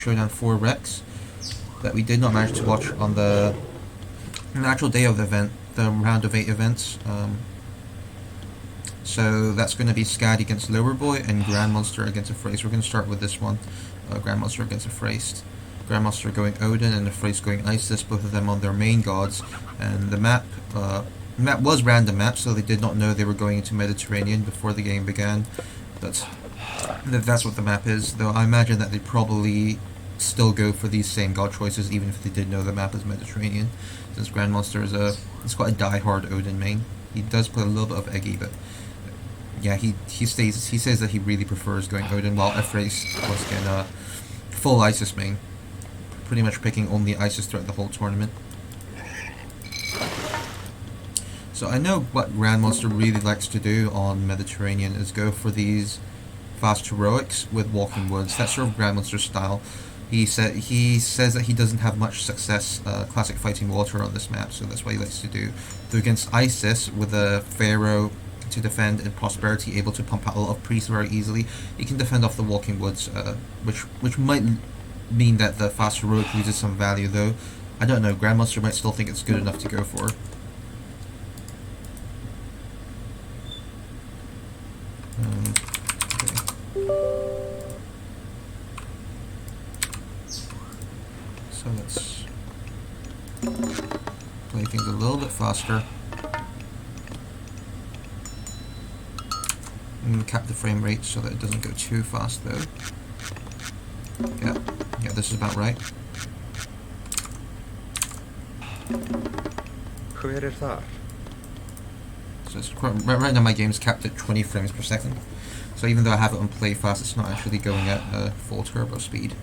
Showdown 4 Rex that we did not manage to watch on the actual day of the event, the round of 8 events. So that's going to be Scad against Lowerboy and Grand Monster against a Phrase. We're going to start with this one, Grand Monster against a Phrase. Grand Monster going Odin and the Phrase going Isis, both of them on their main gods. And the map was random map, so they did not know they were going into Mediterranean before the game began. That's what the map is, though I imagine that they probably still go for these same god choices even if they did know the map is Mediterranean, since Grand Monster is quite a die-hard Odin main. He does play a little bit of Eggy, but yeah, he says that he really prefers going Odin, while Ephraim was getting a full Isis main, pretty much picking only Isis throughout the whole tournament. So I know what Grand Monster really likes to do on Mediterranean is go for these fast heroics with Walking Woods. That's sort of Grand Monster's style. He says that he doesn't have much success classic fighting water on this map, so that's what he likes to do. Though against Isis, with a Pharaoh to defend and Prosperity able to pump out a lot of priests very easily, he can defend off the Walking Woods, which might mean that the fast heroic loses some value, though. I don't know, Grand Monster might still think it's good enough to go for. So let's play things a little bit faster. I'm going to cap the frame rate so that it doesn't go too fast though. Yeah, this is about right. Hver þar? So it's right now my game is capped at 20 frames per second. So even though I have it on play fast, it's not actually going at full turbo speed.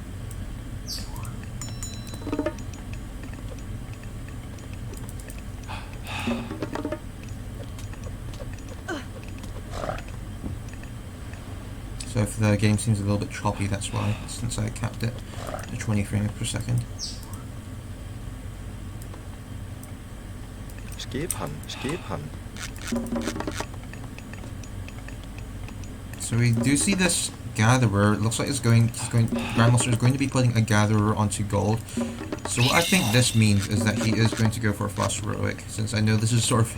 So if the game seems a little bit choppy, that's why, since I capped it at 20 frames per second. Skip hann. So we do see this Gatherer. It looks like Grand Monster is going to be putting a Gatherer onto gold. So what I think this means is that he is going to go for a fast heroic, since I know this is sort of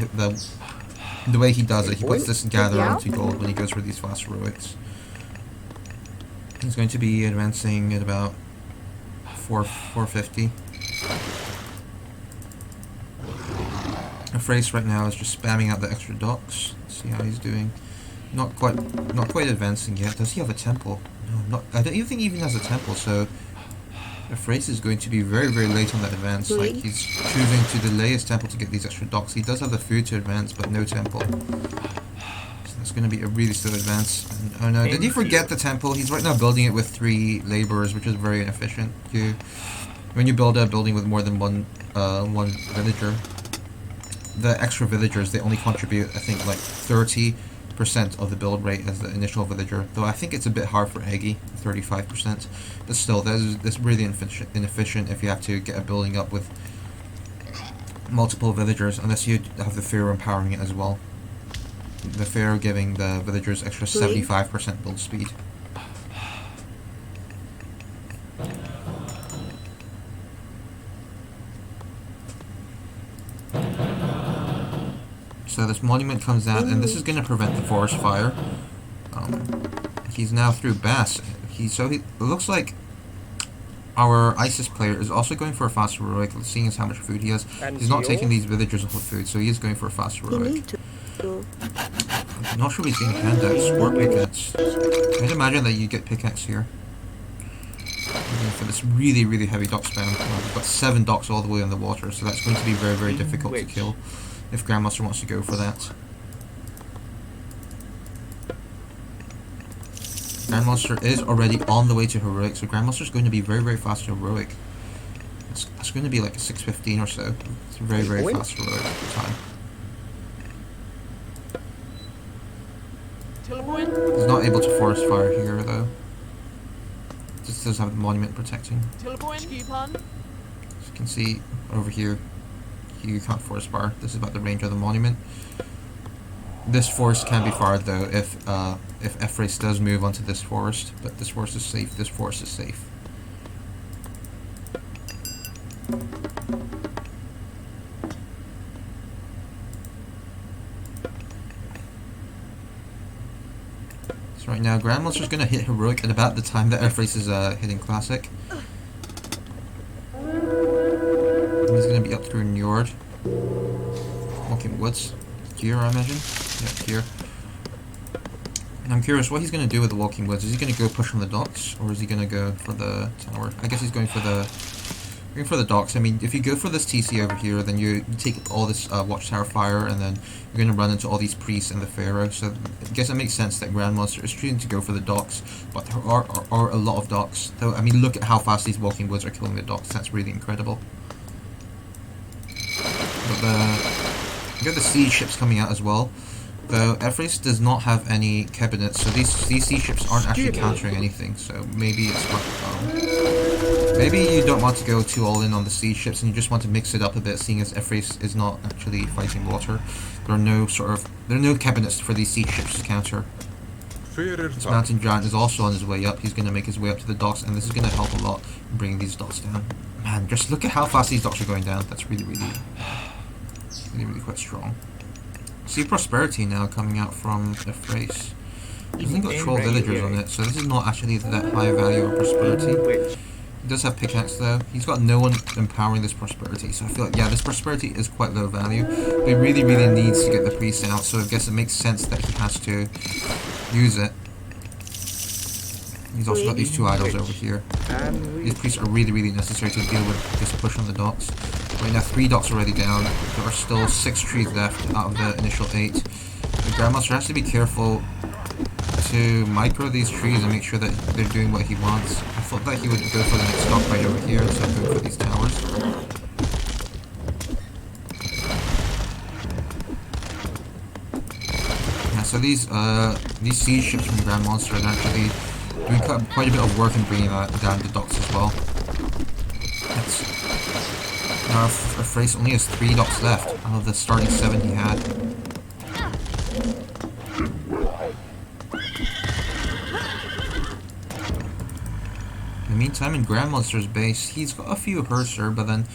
the way he does it. He puts this Gatherer onto gold when he goes for these fast heroics. He's going to be advancing at about 450. Phrase right now is just spamming out the extra docks. Let's see how he's doing. Not quite advancing yet. Does he have a temple? No, I don't even think he even has a temple. So Phrase is going to be very, very late on that advance. Like, he's choosing to delay his temple to get these extra docks. He does have the food to advance, but no temple. So that's going to be a really slow advance. And, oh no, did he forget the temple? He's right now building it with 3 laborers, which is very inefficient. When you build a building with more than one villager, the extra villagers, they only contribute, I think, like 30% of the build rate as the initial villager. Though I think it's a bit hard for Eggy, 35%. But still, that's really inefficient if you have to get a building up with multiple villagers, unless you have the Pharaoh empowering it as well. The Pharaoh giving the villagers extra 75% build speed. So this monument comes out, and this is going to prevent the forest fire. He's now through Bass. It looks like our Isis player is also going for a fast heroic, seeing as how much food he has. He's not taking these villagers off of food, so he is going for a fast heroic. I'm not sure he's getting handouts or pickaxe. I'd imagine that you get pickaxe here. For this really, really heavy dock spam. We've got 7 docks all the way on the water, so that's going to be very, very difficult to kill if Grand Monster wants to go for that. Grand Monster is already on the way to heroic, so Grand Monster is going to be very, very fast heroic. It's going to be like a 6:15 or so. It's very, very fast heroic time. He's not able to forest fire here though. Just does have the monument protecting. As you can see over here, you can't forest fire. This is about the range of the monument. This forest can be fired though if Ephraim does move onto this forest, but this forest is safe. This forest is safe. So right now, Grand Monster's gonna hit Heroic at about the time that F-Race is hitting Classic. And he's gonna be up through Njord. Walking Woods. Here, I imagine. Yeah, here. And I'm curious what he's going to do with the Walking Woods. Is he going to go push on the docks, or is he going to go for the tower? I guess he's going for the docks. I mean, if you go for this TC over here, then you take all this Watchtower fire, and then you're going to run into all these priests and the Pharaoh. So I guess it makes sense that Grand Monster is choosing to go for the docks, but there are a lot of docks. Though, I mean, look at how fast these Walking Woods are killing the docks. That's really incredible. But you got the siege ships coming out as well. Though F-Race does not have any cabinets, so these siege ships aren't actually countering anything. So maybe it's maybe you don't want to go too all in on the siege ships, and you just want to mix it up a bit, seeing as F-Race is not actually fighting water. There are no cabinets for these siege ships to counter. This mountain giant is also on his way up. He's going to make his way up to the docks, and this is going to help a lot in bringing these docks down. Man, just look at how fast these docks are going down. That's really quite strong. See Prosperity now coming out from F-Race. He's only got troll villagers on it, so this is not actually that high value of Prosperity. He does have pickaxe though. He's got no one empowering this Prosperity, so I feel like, yeah, this Prosperity is quite low value. But he really needs to get the priest out, so I guess it makes sense that he has to use it. He's also got these two idols over here. These priests are really necessary to deal with this push on the docks. Right now, 3 docks already down. There are still 6 trees left out of the initial 8. The Grand Master has to be careful to micro these trees and make sure that they're doing what he wants. I thought that he would go for the next dock right over here instead of going for these towers. Yeah, so these siege ships from Grand Monster are actually doing quite a bit of work in bringing down the docks as well. Now F-Race only has 3 docks left out of the starting 7 he had. In the meantime, in Grand Monster's base, he's got a few Herser, but then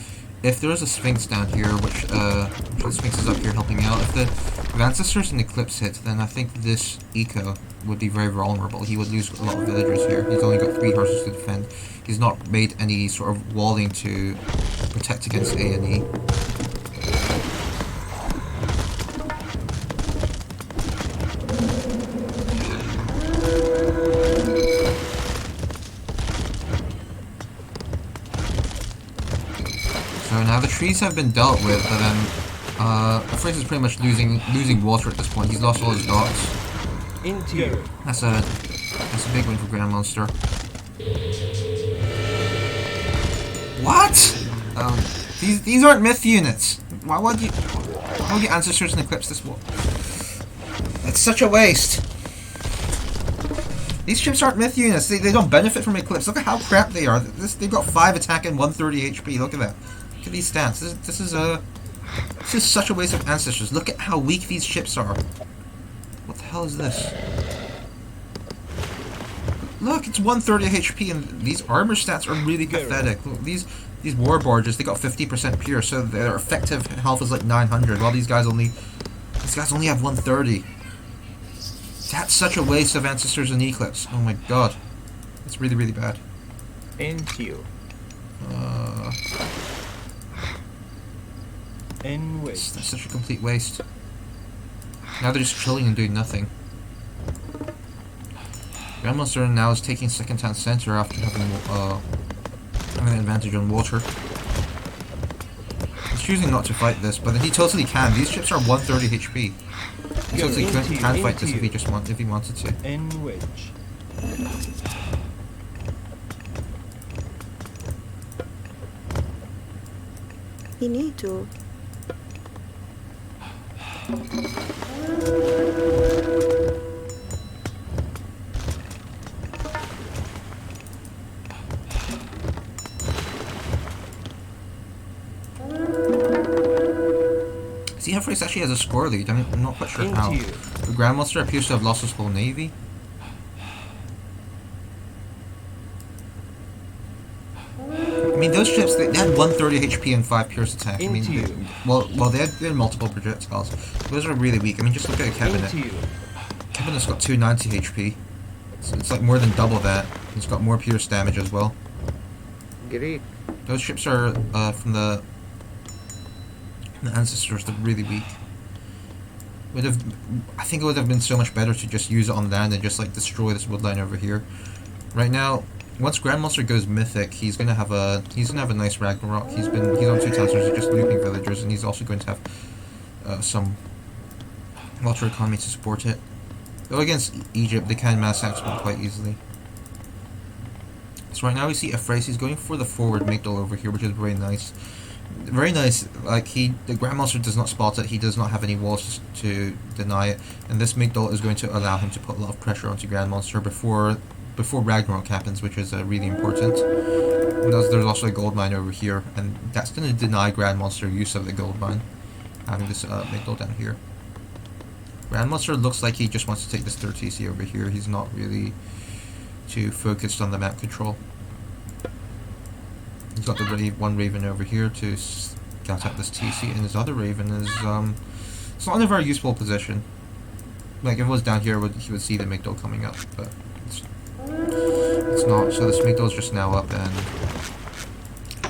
if there is a Sphinx down here, which the Sphinx is up here helping out, if Ancestors and Eclipse hit, then I think this Eco would be very vulnerable. He would lose a lot of villagers here. He's only got 3 horses to defend. He's not made any sort of walling to protect against A&E. So now the trees have been dealt with, but then F-Race is pretty much losing water at this point. He's lost all his docks. That's a big win for Grand Monster. What? These aren't myth units. Why would you Ancestors and Eclipse this war? It's such a waste. These ships aren't myth units. They don't benefit from Eclipse. Look at how crap they are. They've got 5 attack and 130 HP. Look at that. Look at these stats. This is such a waste of Ancestors. Look at how weak these ships are. What the hell is this? Look, it's 130 HP, and these armor stats are really pathetic. Look, these war barges, they got 50% pure, so their effective health is like 900, while these guys only have 130. That's such a waste of Ancestors and Eclipse. Oh my god, it's really bad. That's such a complete waste. Now they're just chilling and doing nothing. Grand Monster now is taking second town center after having an advantage on water. He's choosing not to fight this, but he totally can. These ships are 130 HP. He totally can fight this if he wanted to. You need to. See, F-Race actually has a score lead. I'm not quite sure how. The Grand Monster appears to have lost his whole navy. I mean, those ships, they had 130 HP and 5 pierce attack. I mean, Into you. they had multiple projectiles. Those are really weak. I mean, just look at a cabinet. Into you. Cabinet's got 290 HP. So it's like more than double that. It's got more pierce damage as well. Great. Those ships are from the ancestors. They're really weak. I think it would have been so much better to just use it on land and just like destroy this woodline over here. Right now, once Grand Monster goes mythic, he's gonna have a nice Ragnarok. He's on 2 townsers, just looping villagers, and he's also going to have some water economy to support it. Though against Egypt, they can mass export quite easily. So right now we see Ephrates. He's going for the forward Migdal over here, which is very nice. Very nice. Like the Grandmaster does not spot it. He does not have any walls to deny it, and this Migdal is going to allow him to put a lot of pressure onto Grandmaster before Ragnarok happens, which is really important. And there's also a gold mine over here, and that's going to deny Grandmaster use of the gold mine, having this Migdal down here. Grandmaster looks like he just wants to take this third TC over here. He's not really too focused on the map control. He's got the one Raven over here to scout out this TC, and his other Raven is it's not in a very useful position. Like if it was down here, he would see the Migdal coming up, but it's not. So this Migdal is just now up, and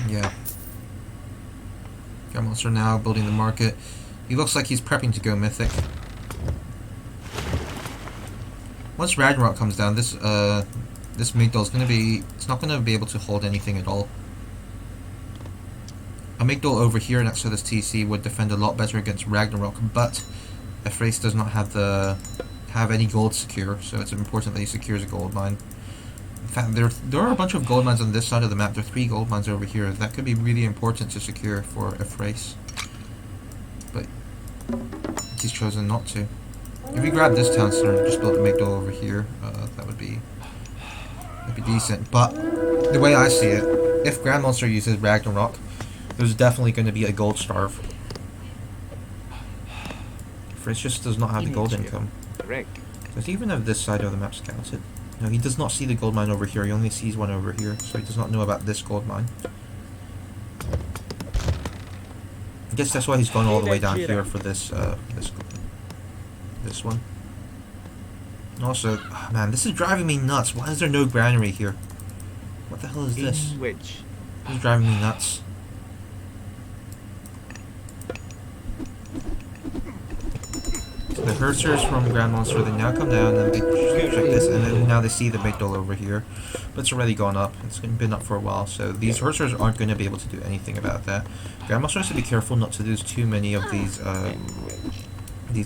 yeah, Grandmaster now building the market. He looks like he's prepping to go mythic. Once Ragnarok comes down, this Migdal is it's not gonna be able to hold anything at all. A Migdal over here next to this TC would defend a lot better against Ragnarok, but Ephrates does not have any gold secure, so it's important that he secures a gold mine. In fact, there are a bunch of gold mines on this side of the map. There are 3 gold mines over here. That could be really important to secure for Ephrates, but he's chosen not to. If we grab this town center and just build a Migdal over here, that'd be decent. But the way I see it, if Grandmaster uses Ragnarok, there's definitely going to be a gold starve. Fritz just does not have the gold income. Does he even have this side of the map scouted? No, he does not see the gold mine over here. He only sees one over here, so he does not know about this gold mine. I guess that's why he's gone all the way down here for this one. And also, oh man, this is driving me nuts. Why is there no granary here? What the hell is this? Which? This is driving me nuts. The Hersers from Grand Monster, they now come down and they check this, and then now they see the Migdal over here. But it's already gone up. It's been up for a while, so these Hersers aren't going to be able to do anything about that. Grand Monster has to be careful not to lose too many of these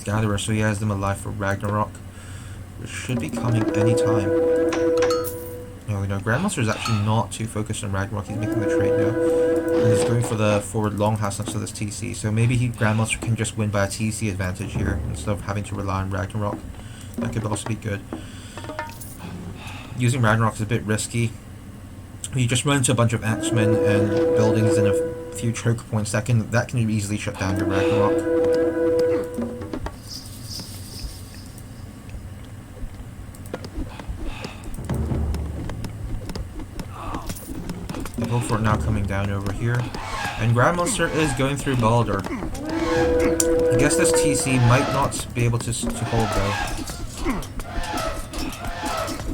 gatherers, so he has them alive for Ragnarok, which should be coming anytime. No, Grandmaster is actually not too focused on Ragnarok. He's making the trade now, and he's going for the forward longhouse next to this TC. So maybe Grandmaster can just win by a TC advantage here instead of having to rely on Ragnarok. That could also be good. Using Ragnarok is a bit risky. You just run into a bunch of axemen and buildings and a few choke points that can easily shut down your Ragnarok. Fort now coming down over here, and Grandmaster is going through Baldur. I guess this TC might not be able to hold though.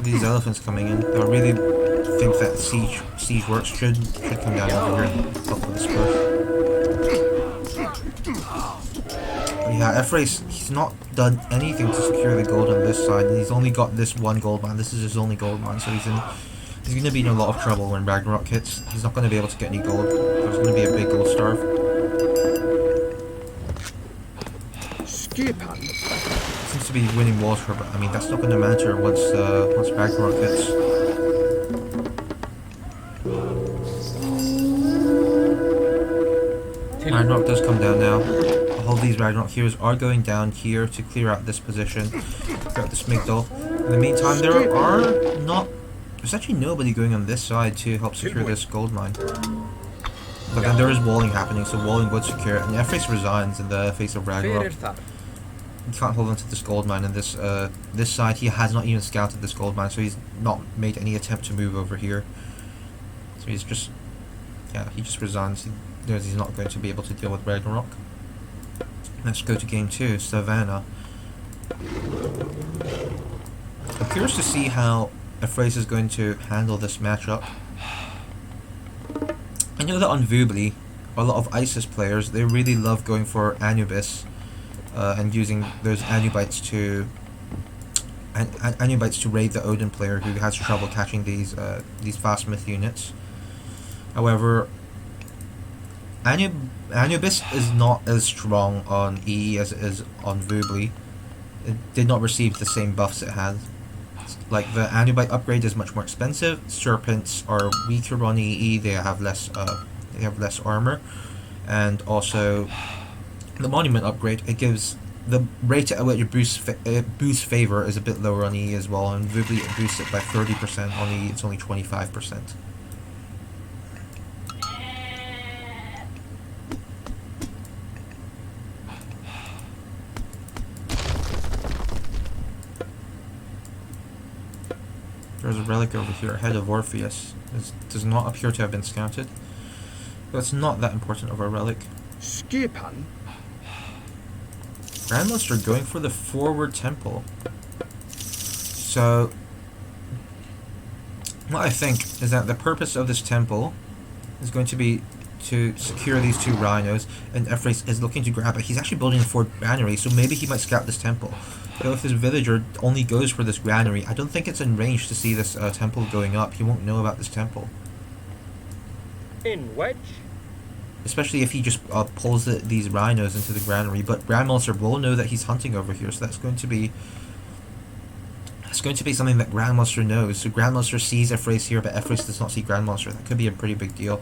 These elephants coming in, I really think that siege works should come down over here and help with this push. But yeah, Ephrates, he's not done anything to secure the gold on this side, and he's only got this one gold mine. This is his only gold mine, so he's going to be in a lot of trouble when Ragnarok hits. He's not going to be able to get any gold. There's going to be a big gold starve. Seems to be winning water, but I mean that's not going to matter once Ragnarok hits. Ragnarok does come down now. All these Ragnarok heroes are going down here to clear out this position, clear out this Migdal. In the meantime, there's actually nobody going on this side to help secure this gold mine. But then there is walling happening, so walling would secure it, and Ephrates resigns in the face of Ragnarok. He can't hold on to this gold mine, and this side he has not even scouted this gold mine, so he's not made any attempt to move over here. So he's just Yeah, he just resigns. He knows he's not going to be able to deal with Ragnarok. Let's go to game 2, Savannah. I'm curious to see how Efraze is going to handle this matchup. I know that on Vubli, a lot of ISIS players, they really love going for Anubis and using those Anubites to Anubites to raid the Odin player who has trouble catching these fast myth units. However, Anubis is not as strong on EE as it is on Vubli. It did not receive the same buffs it had. Like, the Anubite upgrade is much more expensive. Serpents are weaker on EE. They have less armor, and also the Monument upgrade. It gives the rate at which it boosts favor is a bit lower on EE as well. And Vubli it boosts it by 30%. On EE it's only 25%. There's a relic over here, ahead of Orpheus. It does not appear to have been scouted. But it's not that important of a relic. Skipan? Grandmaster going for the forward temple. So, what I think is that the purpose of this temple is going to be to secure these 2 rhinos, and Efraze is looking to grab it. He's actually building a fort granary, so maybe he might scout this temple. Though if this villager only goes for this granary, I don't think it's in range to see this temple going up. He won't know about this temple. In which? Especially if he just pulls these rhinos into the granary. But Grandmaster will know that he's hunting over here, so that's going to be something that Grandmaster knows. So Grandmaster sees Efraze here, but Efraze does not see Grandmaster. That could be a pretty big deal.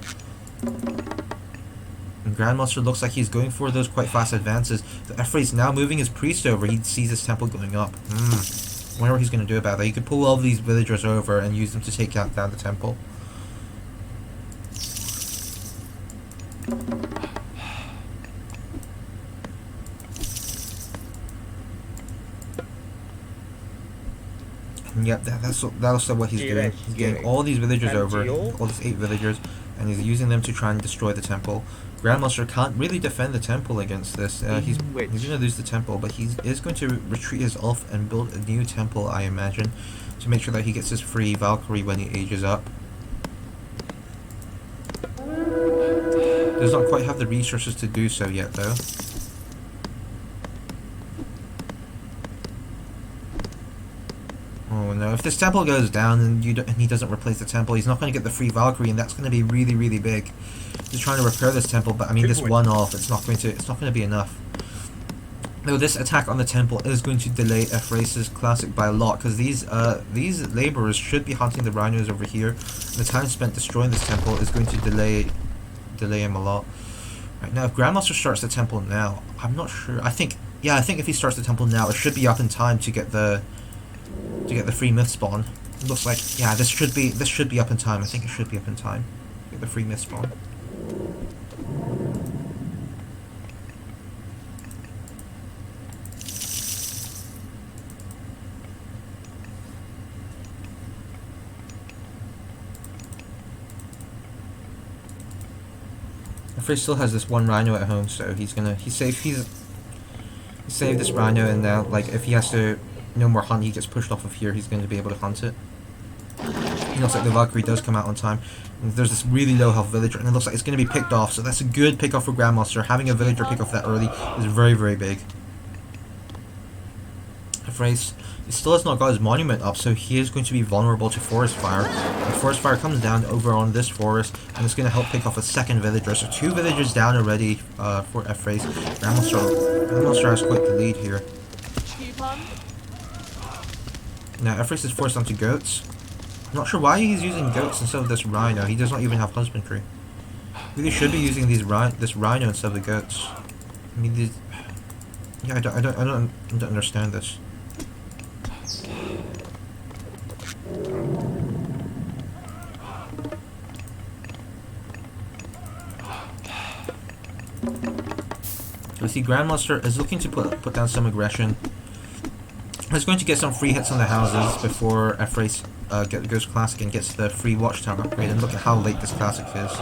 And Grandmaster looks like he's going for those quite fast advances. The Efraze now moving his priest over. He sees his temple going up. I wonder what he's going to do about that. He could pull all of these villagers over and use them to take down the temple. And yep, that's also what he's doing. He's getting all these villagers over, all these 8 villagers, and he's using them to try and destroy the temple. Grandmaster can't really defend the temple against this. He's going to lose the temple, but he is going to retreat his elf and build a new temple, I imagine, to make sure that he gets his free Valkyrie when he ages up. Does not quite have the resources to do so yet, though. Oh no, if this temple goes down and he doesn't replace the temple, he's not going to get the free Valkyrie, and that's going to be really, really big. He's trying to repair this temple, but I mean, this one-off, it's not going to be enough. Though this attack on the temple is going to delay Efraze's classic by a lot, because these laborers should be hunting the rhinos over here, and the time spent destroying this temple is going to delay him a lot. Right now, if Grandmaster starts the temple now, I'm not sure. I think if he starts the temple now, it should be up in time to get the free myth spawn. It looks like, yeah, this should be up in time. I think it should be up in time. Get the free myth spawn. Efraze still has this one rhino at home, so he saved this rhino, and now, like, if he has to no more hunt, he gets pushed off of here, he's going to be able to hunt it. It looks like the Valkyrie does come out on time. And there's this really low health villager, and it looks like it's going to be picked off, so that's a good pick off for Grandmaster. Having a villager pick off that early is very, very big. Efraze, he still has not got his monument up, so he is going to be vulnerable to forest fire. And forest fire comes down over on this forest, and it's going to help pick off a second villager. So 2 villagers down already for Efraze. Grandmaster has quite the lead here. Now Efraze is forced onto goats. I'm not sure why he's using goats instead of this rhino. He does not even have husbandry. Really should be using this rhino instead of the goats. I mean, yeah, I don't understand this. We see Grandmaster is looking to put down some aggression. He's going to get some free hits on the houses before Efraze goes classic and gets the free watchtower upgrade. And look at how late this classic is.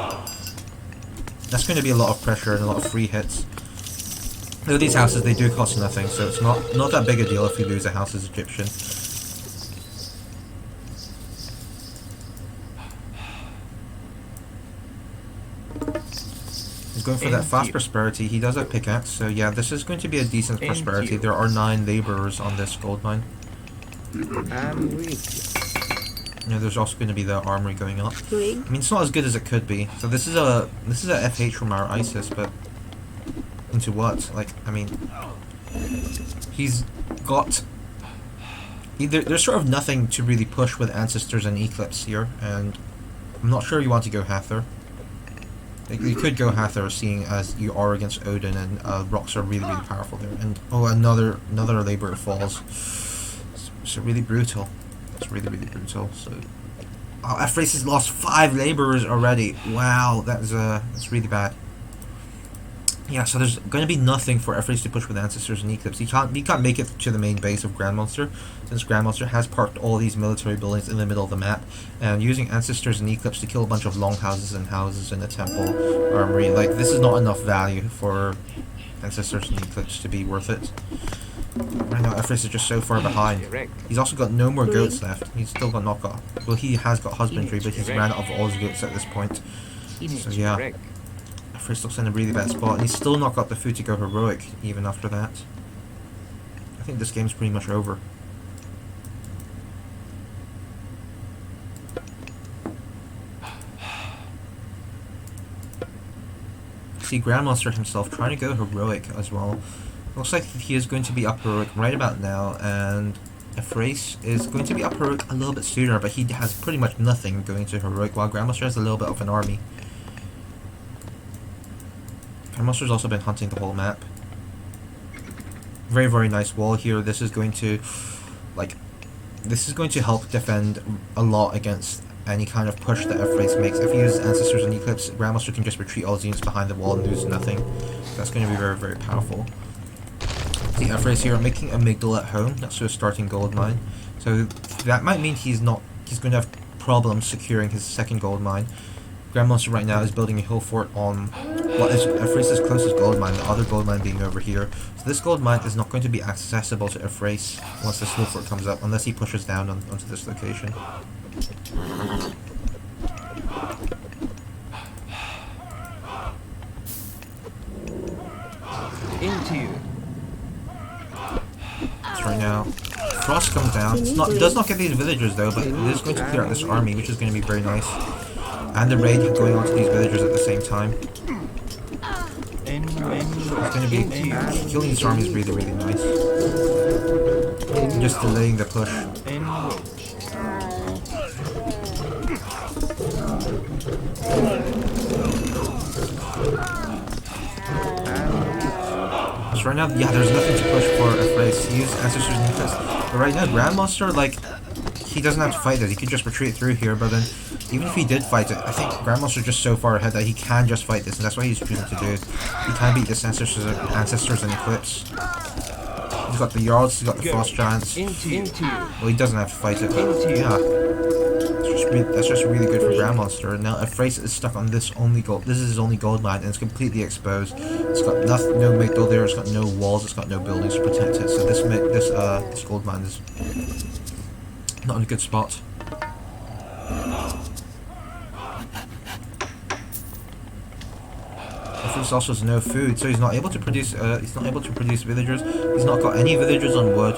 That's going to be a lot of pressure and a lot of free hits. Though these houses, they do cost nothing, so it's not that big a deal if you lose a house as Egyptian. He's going for that fast prosperity. He does have pickaxe, so yeah, this is going to be a decent prosperity. There are 9 laborers on this gold mine. I'm with You know, there's also going to be the armory going up. I Rig. mean, it's not as good as it could be. So this is a FH from our ISIS, but into what? Like, I mean, he's got. There's sort of nothing to really push with Ancestors and Eclipse here, and I'm not sure you want to go Hathor. You could go Hathor, seeing as you are against Odin, and rocks are really, really powerful there. And oh, another laborer falls. So really brutal. It's really, really brutal. So, oh, Ephraim has lost 5 laborers already. Wow, that's really bad. Yeah, so there's going to be nothing for Ephraim to push with Ancestors and Eclipse. He can't make it to the main base of Grand Monster, since Grand Monster has parked all these military buildings in the middle of the map, and using Ancestors and Eclipse to kill a bunch of longhouses and houses in a temple armory, like, this is not enough value for Ancestors and Eclipse to be worth it. Right now, Ephraim is just so far behind. He's also got no more goats left. He's still not got. Well, he has got husbandry, but he's ran out of all his goats at this point. So yeah, Ephraim looks in a really bad spot, and he's still not got the food to go heroic even after that. I think this game's pretty much over. See, Grandmaster himself trying to go heroic as well. Looks like he is going to be up heroic right about now, and Ephraim is going to be up heroic a little bit sooner, but he has pretty much nothing going to heroic, while Grandmaster has a little bit of an army. Grandmaster's also been hunting the whole map. Very, very nice wall here. This is going to, help defend a lot against any kind of push that Ephraim makes. If he uses Ancestors and Eclipse, Grandmaster can just retreat all his units behind the wall and lose nothing. That's going to be very, very powerful. See, Ephraim here making a Migdal at home. That's a starting gold mine. So that might mean he's going to have problems securing his second gold mine. Grandmaster right now is building a hill fort on what is Ephraim's closest gold mine, the other gold mine being over here. So this gold mine is not going to be accessible to Ephraim once this hill fort comes up, unless he pushes down onto this location. Into you. So right now, Frost comes down. It does not get these villagers though, but it is going to clear out this army, which is going to be very nice. And the raid going on to these villagers at the same time. It's going to be killing this army is really, really nice. And just delaying the push. So right now, yeah, there's nothing to push for Ephraim. He used Ancestors and Eclipse. But right now, Grandmaster, like, he doesn't have to fight it. He could just retreat through here, but then, even if he did fight it, I think Grandmaster's just so far ahead that he can just fight this, and that's what he's choosing to do. He can beat this Ancestors and Eclipse. He's got the Yards, he's got the Frost Giants. Well, he doesn't have to fight it, but yeah. That's just really good for Grandmaster. And now Ephraim is stuck on this is his only gold mine, and it's completely exposed. It's got no Migdal there, it's got no walls, it's got no buildings to protect it, so this gold mine is not in a good spot. Ephraim also has no food, so he's not able to produce villagers. He's not got any villagers on wood.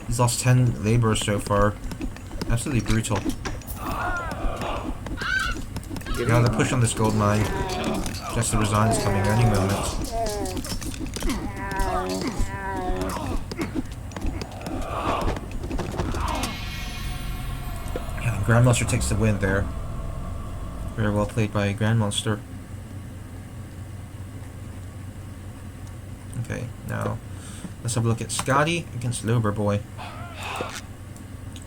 He's lost 10 laborers so far. Absolutely brutal. Yeah, the push on this gold mine. Just the resign is coming any moment. Yeah, Grandmaster takes the win there. Very well played by Grandmaster. Okay, now let's have a look at Skadi against Loberboy.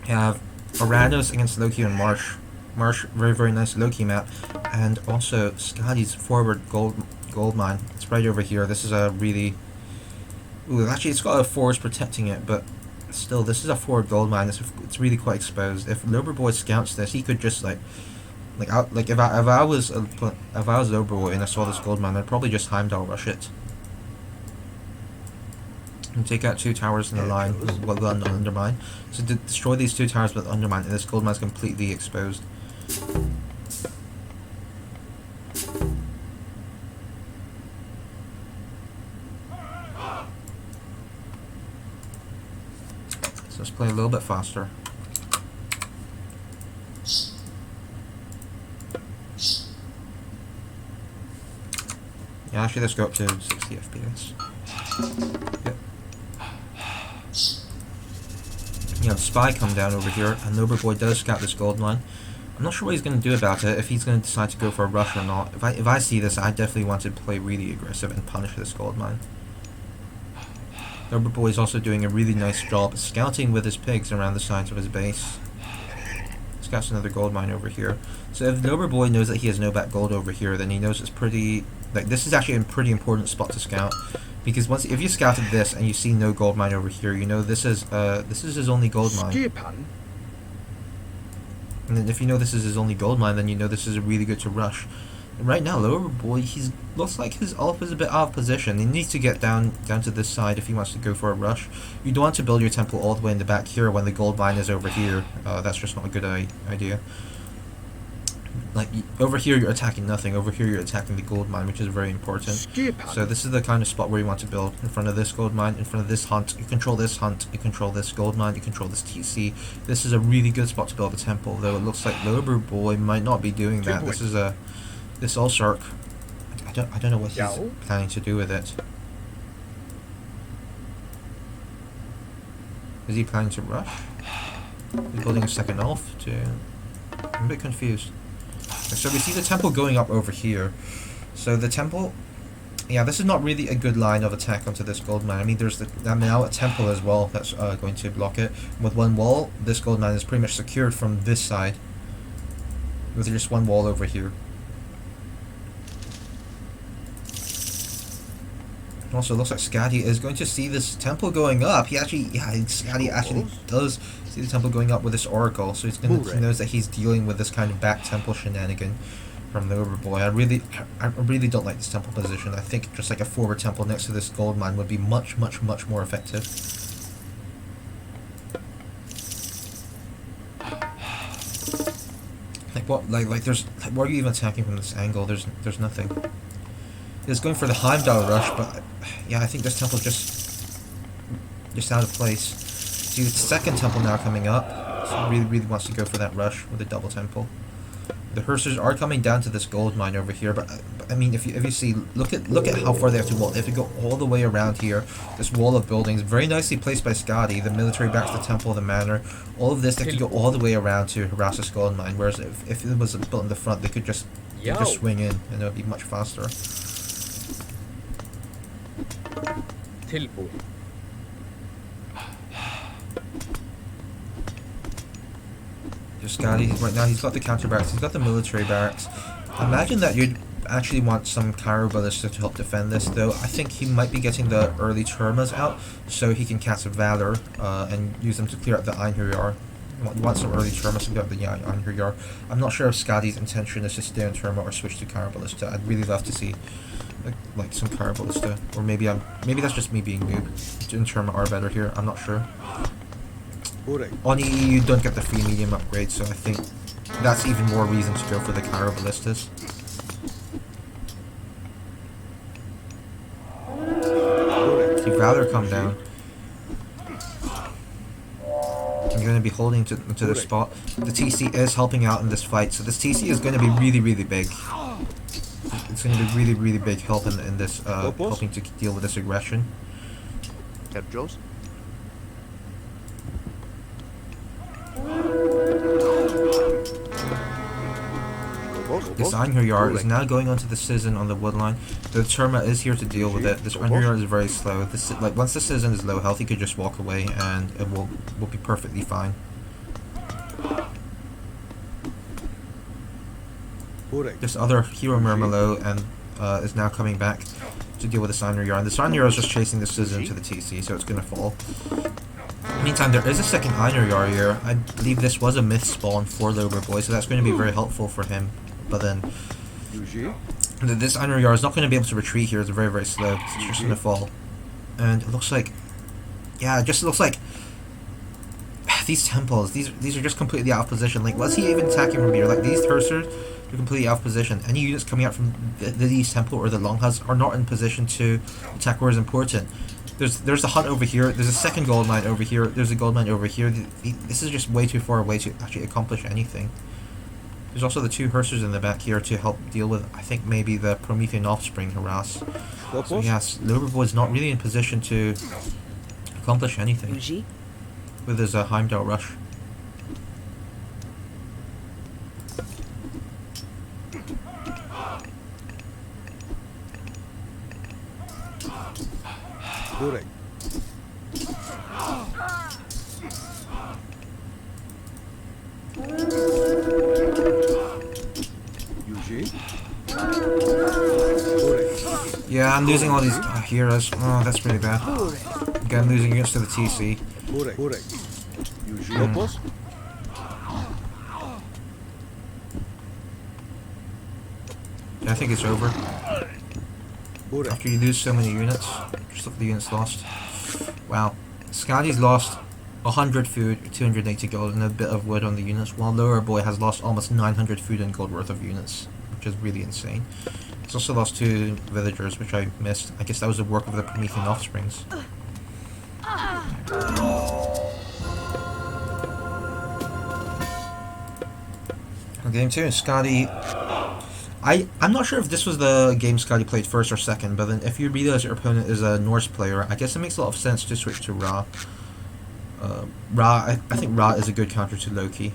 We have Oranos against Loki and Marsh. Marsh, very, very nice Loki map. And also Skadi's forward gold mine. It's right over here. This is a really... Ooh, actually it's got a forest protecting it, but still, this is a forward gold mine. It's really quite exposed. If Loberboy scouts this, he could just, like, Like if I was Overboy and I saw this gold mine, I'd probably just Heimdall rush it and take out 2 towers in the line with undermine. So destroy these 2 towers with undermine, and this gold mine's completely exposed. So let's play a little bit faster. Yeah, actually let's go up to 60 FPS. Yep. You have Spy come down over here, and Overboy does scout this gold mine. I'm not sure what he's going to do about it, if he's going to decide to go for a rush or not. If I see this, I definitely want to play really aggressive and punish this gold mine. Overboy is also doing a really nice job scouting with his pigs around the sides of his base. Scouts another gold mine over here. So if Overboy knows that he has no back gold over here, then he knows it's pretty... Like, this is actually a pretty important spot to scout. Because if you scouted this and you see no gold mine over here, you know this is his only gold mine. And then if you know this is his only gold mine, then you know this is really good to rush. And right now, Overboy, he looks like his ult is a bit out of position. He needs to get down to this side if he wants to go for a rush. You don't want to build your temple all the way in the back here when the gold mine is over here. That's just not a good idea. Like, over here you're attacking nothing, over here you're attacking the gold mine, which is very important. So this is the kind of spot where you want to build, in front of this gold mine, in front of this hunt. You control this hunt, you control this gold mine, you control this TC. This is a really good spot to build a temple, though it looks like Overboy might not be doing that. This All-Shark, I don't know what he's planning to do with it. Is he planning to rush? He's building a second elf I'm a bit confused. So we see the temple going up over here. So the temple, yeah, this is not really a good line of attack onto this gold mine. I mean, there's now a temple as well that's going to block it. With one wall, this gold mine is pretty much secured from this side. With just one wall over here. Also, it looks like Scotty is going to see this temple going up. Scotty actually does see the temple going up with this oracle, so he knows that he's dealing with this kind of back temple shenanigan from the Overboy. I really don't like this temple position. I think just like a forward temple next to this gold mine would be much more effective. What are you even attacking from this angle? There's nothing. He's going for the Heimdall rush, but yeah, I think this temple's just out of place. See the second temple now coming up, so he really wants to go for that rush with a double temple. The Hersers are coming down to this gold mine over here, but I mean, if you see, look at how far they have to wall. They have to go all the way around here. This wall of buildings, very nicely placed by Scotty. The military backs the temple, the manor, all of this. They have to go all the way around to harass this gold mine. Whereas if it was built in the front, they could just swing in, and it would be much faster. Just Scotty, right now he's got the counter barracks, he's got the military barracks. Imagine that you'd actually want some Cairo Ballista to help defend this, though. I think he might be getting the early Termas out, so he can cast Valor and use them to clear out the Einherjar. You want some early Termas to get out the Einherjar. I'm not sure if Scotty's intention is to stay on Terma or switch to Cairo Ballista. I'd really love to see like some Cairo Ballista, or maybe that's just me being noob. In Terma are better here. I'm not sure. On EE, you don't get the free medium upgrade, so I think that's even more reason to go for the Cairo Ballistas. See Valor come down. I'm going to be holding to this spot. The TC is helping out in this fight, so this TC is going to be really big. It's going to be really big help in this, helping to deal with this aggression. This Einherjar is now going onto the Citizen on the woodline. The Terma is here to deal with it. This Einherjar is very slow. Once the Citizen is low health, he could just walk away and it will be perfectly fine. This other hero Murmalo and is now coming back to deal with the Einherjar. And the Einherjar is just chasing the Citizen to the TC, so it's gonna fall. Meantime, there is a second Iron Yard here. I believe this was a myth spawn for Lober Boy, so that's going to be very helpful for him. But then, this Iron Yard is not going to be able to retreat here. It's very, very slow. It's just going to fall. And it looks like, yeah, it just looks like these temples. These are just completely out of position. Like, what's he even attacking from here? Like, these cursors are completely out of position. Any units coming out from the East Temple or the Longhas are not in position to attack where is important. There's a hut over here. There's a second gold mine over here. There's a gold mine over here. This is just way too far away to actually accomplish anything. There's also the two Hersers in the back here to help deal with, I think, maybe the Promethean offspring harass. So yes, Loberboy is not really in position to accomplish anything with his Heimdall rush. Correct. Yeah, I'm losing all these heroes. Oh, that's really bad. Again, losing units to the TC. Correct. Yeah, I think it's over. After you lose so many units, just look at the units lost. Wow. Skadi's lost 100 food, 280 gold, and a bit of wood on the units, while Lower Boy has lost almost 900 food and gold worth of units, which is really insane. He's also lost 2 villagers, which I missed. I guess that was the work of the Promethean offsprings. Game 2, Skadi. I'm not sure if this was the game Skadi played first or second, but then if you realize your opponent is a Norse player, I guess it makes a lot of sense to switch to Ra. I think Ra is a good counter to Loki.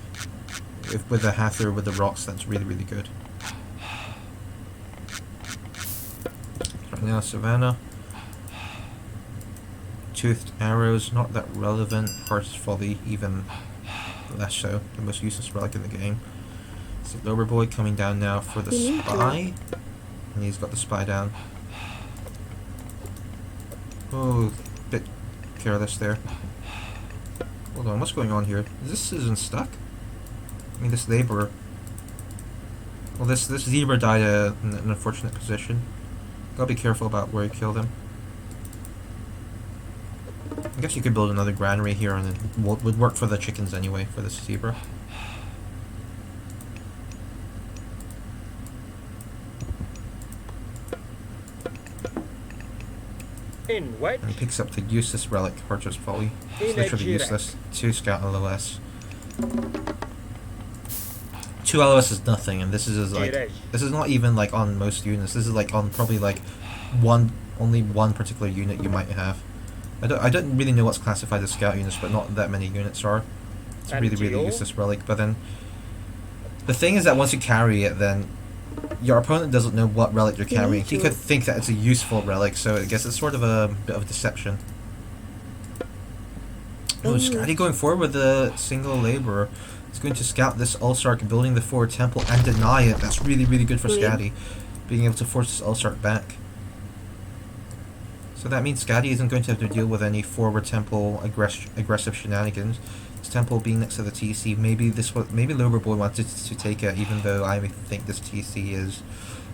With the Hathor with the rocks, that's really, really good. Right now, Savannah. Toothed arrows, not that relevant. Heart's Folly, even less so. The most useless relic in the game. So Lower Boy coming down now for the spy. And he's got the spy down. Oh, bit careless there. Hold on, what's going on here? Is this citizen stuck? I mean, this laborer. Well, this zebra died in an unfortunate position. Gotta be careful about where you kill them. I guess you could build another granary here and it would work for the chickens anyway, for this zebra. In what? And he picks up the useless relic, Archer's Folly. It's literally useless. 2 scout LOS. 2 LOS is nothing, and this is like this is not even like on most units. This is like on probably like only one particular unit you might have. I don't really know what's classified as scout units, but not that many units are. It's a really useless relic. But then the thing is that once you carry it, then your opponent doesn't know what relic you're carrying. He could think that it's a useful relic, so I guess it's sort of a bit of deception. Oh, Skadi going forward with a single laborer. He's going to scout this Ulsark, building the forward temple, and deny it. That's really, really good for Skadi, being able to force this Ulsark back. So that means Skadi isn't going to have to deal with any forward temple aggressive shenanigans. This temple being next to the TC, maybe Lower Boy wanted to take it, even though I think this TC is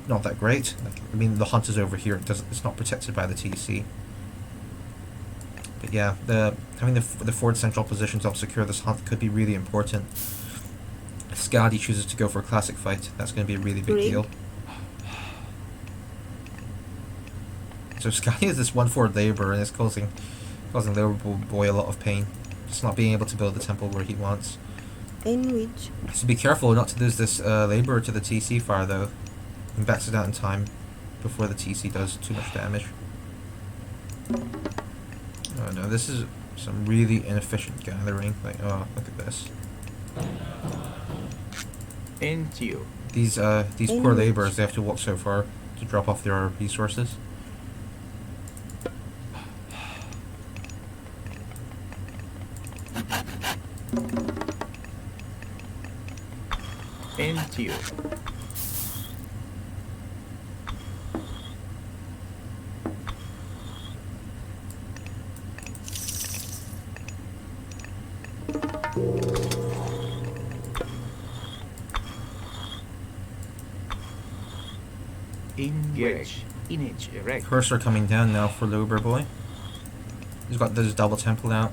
not that great. Like, I mean, the hunt is over here. It's not protected by the TC. But yeah, having the forward central position to help secure this hunt could be really important. If Skadi chooses to go for a classic fight, that's going to be a really big deal. So Skadi is this 1 forward labor, and it's causing Lower Boy a lot of pain. Just not being able to build the temple where he wants. So be careful not to lose this laborer to the TC fire though. And backs it out in time before the TC does too much damage. Oh no, this is some really inefficient gathering. Like, oh, look at this. These poor laborers, they have to walk so far to drop off their resources. Engage. Image erect. Cursor coming down now for Lober Boy. He's got this double temple out.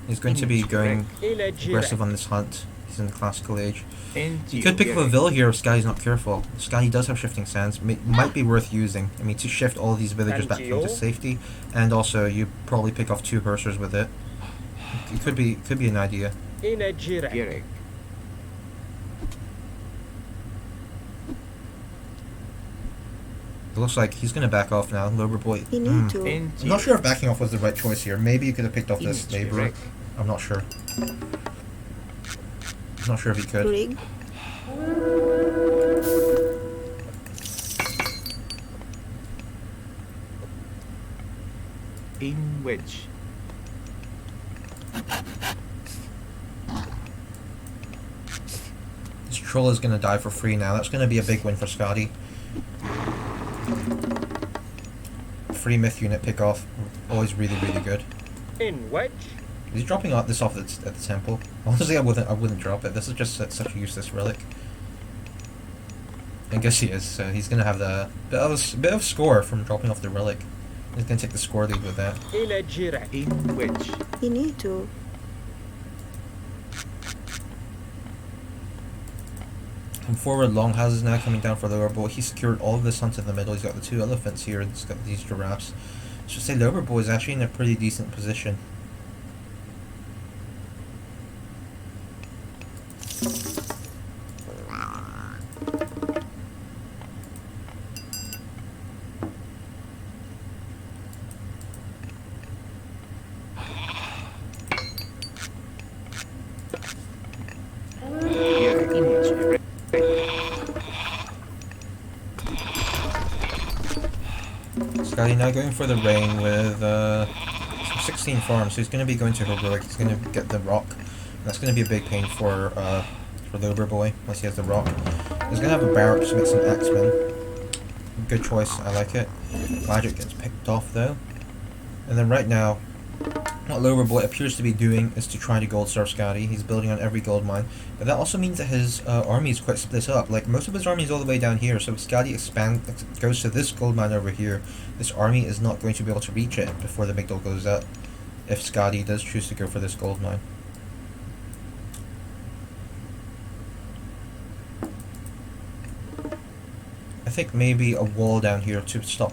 He's going to be going aggressive on this hunt. He's in the classical age. You could pick up a Vil here if Sky's not careful. Sky does have shifting sands. Might be worth using. I mean, to shift all these villagers back into safety, and also you probably pick off 2 Cursors with it. It could be an idea. Gerek. It looks like he's going to back off now. Lober Boy. You need to. I'm not sure if backing off was the right choice here. Maybe you could have picked off this Image neighbor. erect. I'm not sure. I'm not sure if he could. Rig. In wedge. This troll is going to die for free now. That's going to be a big win for Scotty. Free myth unit pick off. Always really, really good. In wedge. Is he dropping this off at the temple? Honestly, I wouldn't drop it. This is just such a useless relic. I guess he is. So he's going to have the bit of score from dropping off the relic. He's going to take the score lead with that. In wedge. You need to. Come forward, Longhouse is now coming down for Lower Boy. He secured all of this hunt in the middle. He's got the 2 elephants here, and he's got these giraffes. I should say Lower Boy is actually in a pretty decent position. Gerek. Image erect. Scotty now going for the rain with some 16 farms, so he's going to be going to Heroic. He's going to get the rock. That's going to be a big pain for Lober Boy, once he has the rock. He's going to have a barracks to make some axemen. Good choice, I like it. Magic gets picked off though. And then right now, what Lober Boy appears to be doing is to try to gold serve Scotty. He's building on every gold mine. But that also means that his army is quite split up. Like, most of his army is all the way down here, so if Scotty goes to this gold mine over here, this army is not going to be able to reach it before the Migdal goes up, if Scotty does choose to go for this gold mine. I think maybe a wall down here to stop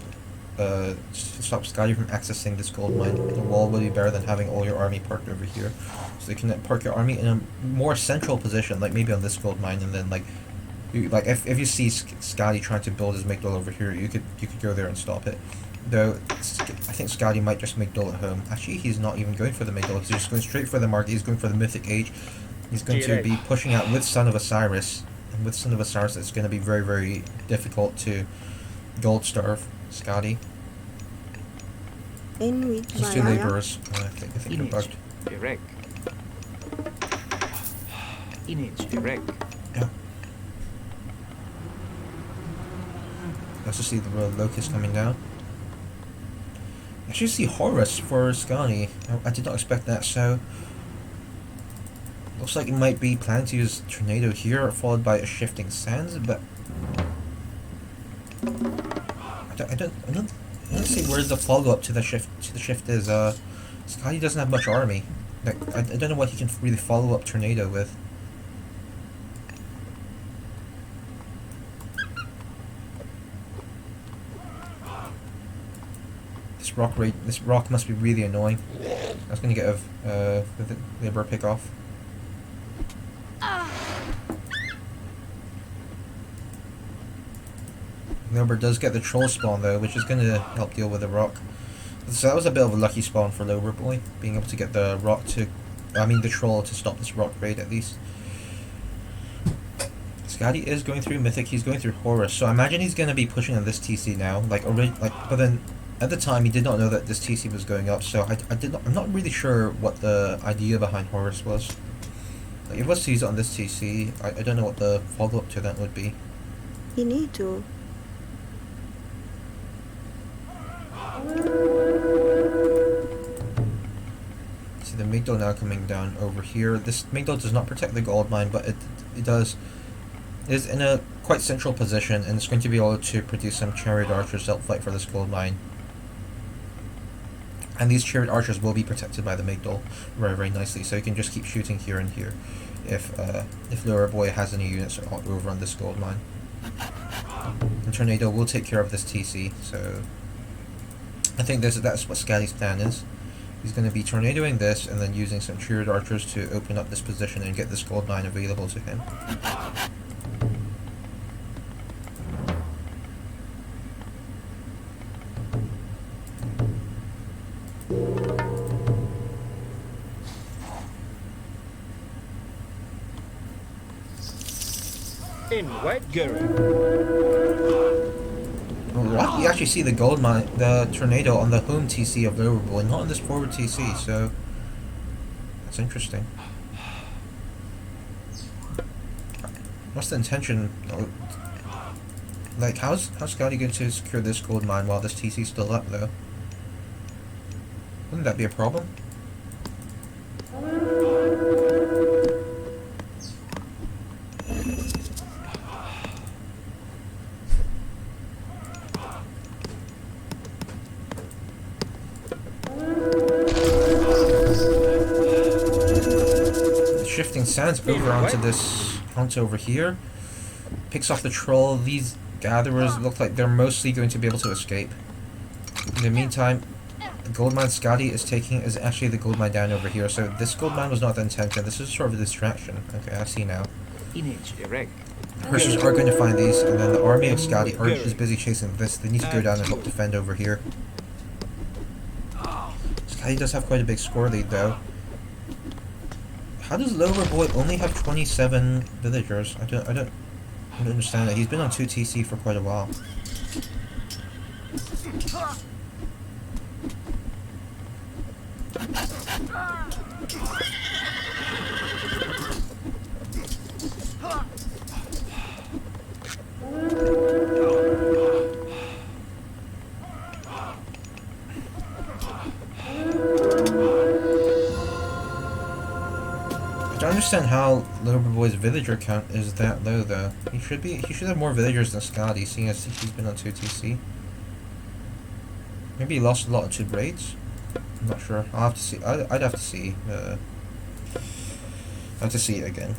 Scotty from accessing this gold mine. The wall would be better than having all your army parked over here. So you can park your army in a more central position, like maybe on this gold mine, and then if you see Scotty trying to build his Migdal over here, you could go there and stop it. Though I think Scotty might just Migdal at home. Actually, he's not even going for the Migdal. He's just going straight for the market. He's going for the Mythic Age. He's going to be pushing out with Son of Osiris, and with Son of Osiris, it's going to be very, very difficult to gold starve Scotty. In with These 2 Malaya. laborers, I think they're Image bugged. erect. Image erect. Yeah. Let's just see the locust coming down. I actually see Horus for Scotty. I did not expect that, so looks like he might be planning to use Tornado here, followed by a Shifting Sands, but I don't see where the follow-up to the shift is. Scotty doesn't have much army. Like, I don't know what he can really follow up Tornado with. This rock must be really annoying. I was gonna get a labor pick off. Labor does get the troll spawn though, which is gonna help deal with the rock. So that was a bit of a lucky spawn for Lober Boy, being able to get the the troll to stop this rock raid at least. Scotty is going through Mythic, he's going through Horus, so I imagine he's going to be pushing on this TC now, but then at the time he did not know that this TC was going up, so I'm not really sure what the idea behind Horus was. Like, if it was to use it on this TC, I don't know what the follow-up to that would be. You need to. See the Migdal now coming down over here. This Migdal does not protect the gold mine, but it is in a quite central position, and it's going to be able to produce some chariot archers to help fight for this gold mine. And these chariot archers will be protected by the Migdol very, very nicely, so you can just keep shooting here and here if Lower Boy has any units over on this gold mine. And Tornado will take care of this TC, so I think that's what Scatty's plan is. He's going to be tornadoing this and then using some chariot archers to open up this position and get this gold mine available to him. In white. Gary. Well, you actually see the gold mine, the tornado on the home TC of Lower Boy, not on this forward TC, so that's interesting. What's the intention? Like, how's Scotty going to secure this gold mine while this TC's still up, though? Wouldn't that be a problem? Shifting sands over onto over here. Picks off the troll. These gatherers look like they're mostly going to be able to escape. In the meantime, the gold mine Scotty is taking is actually the gold mine down over here. So this gold mine was not the intention. This is sort of a distraction. Okay, I see now. Image erect. Hershers are going to find these, and then the army of Scotty is busy chasing this. They need to go down and help defend over here. Scotty does have quite a big score lead, though. How does Lower Boy only have 27 villagers? I don't understand that. He's been on 2 TC for quite a while. I don't understand how Lower Boy's villager count is that low, though. He should have more villagers than Scotty, seeing as he's been on 2 TC. Maybe he lost a lot of 2 raids. I'm not sure. I'll have to see. I'd have to see. I'd have to see it again.